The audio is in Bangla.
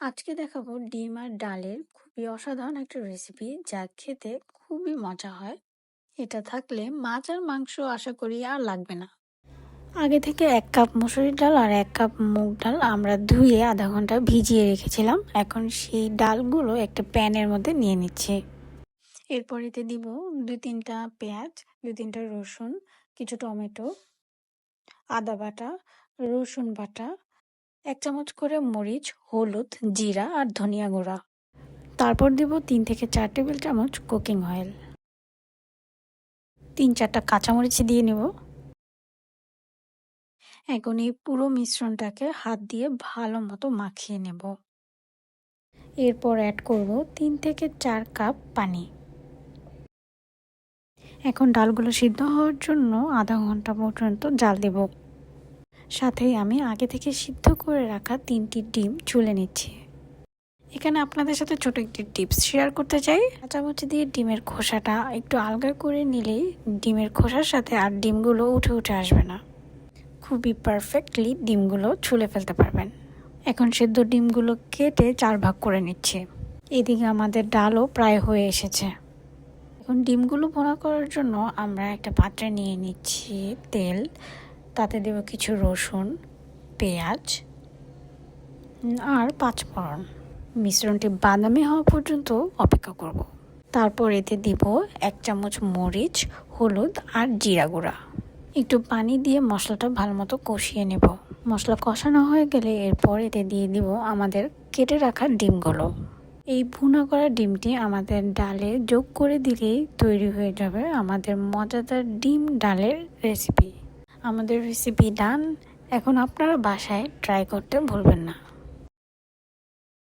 আজকে দেখাবো ডিম আর ডালের খুবই অসাধারণ একটা রেসিপি যা খেতে খুবই মজা হয়। এটা থাকলে মাছ আর মাংস আশা করি আর লাগবে না। আগে থেকে 1 কাপ মসুরির ডাল আর 1 কাপ মুগ ডাল আমরা ধুয়ে আধা ঘন্টা ভিজিয়ে রেখেছিলাম। এখন সেই ডালগুলো একটা প্যানের মধ্যে নিয়ে নিচ্ছি। এরপর এতে দিব 2-3টা পেঁয়াজ, 2-3টা রসুন, কিছু টমেটো, আদা বাটা, রসুন বাটা, 1 চামচ করে মরিচ, হলুদ, জিরা আর ধনিয়া গুঁড়া। তারপর দিব 3 থেকে 4 টেবিল চামচ কুকিং অয়েল। 3-4টা কাঁচামরিচ দিয়ে নেব। এখন এই পুরো মিশ্রণটাকে হাত দিয়ে ভালো মতো মাখিয়ে নেব। এরপর অ্যাড করব 3 থেকে 4 কাপ পানি। এখন ডালগুলো সিদ্ধ হওয়ার জন্য আধা ঘন্টা পর্যন্ত জাল দেব। সাথেই আমি আগে থেকে সিদ্ধ করে রাখা 3টি ডিম চুলে নিচ্ছি। এখানে আপনাদের সাথে ছোট একটি টিপস শেয়ার করতে চাই। কাঁচামরিচ দিয়ে ডিমের খোসাটা একটু আলগা করে নিলেই ডিমের খোসার সাথে আর ডিমগুলো উঠে আসবে না। খুবই পারফেক্টলি ডিমগুলো ছুলে ফেলতে পারবেন। এখন সেদ্ধ ডিমগুলো কেটে 4 ভাগ করে নিচ্ছি। এদিকে আমাদের ডালও প্রায় হয়ে এসেছে। এখন ডিমগুলো ভুনা করার জন্য আমরা একটা পাত্রে নিয়ে নিচ্ছি তেল। তাতে দেব কিছু রসুন, পেঁয়াজ আর 5 ফোড়ন। মিশ্রণটি বাদামি হওয়া পর্যন্ত অপেক্ষা করব। তারপর এতে দিব 1 চামচ মরিচ, হলুদ আর জিরা গুঁড়া। একটু পানি দিয়ে মশলাটা ভালো মতো কষিয়ে নেব। মশলা কষানো হয়ে গেলে এরপর এতে দিয়ে দিব আমাদের কেটে রাখা ডিমগুলো। এই ভুনা করা ডিমটি আমাদের ডালে যোগ করে দিলেই তৈরি হয়ে যাবে আমাদের মজাদার ডিম ডালের রেসিপি। আমাদের রেসিপি ডান। এখন আপনারা বাসায় ট্রাই করতে ভুলবেন না।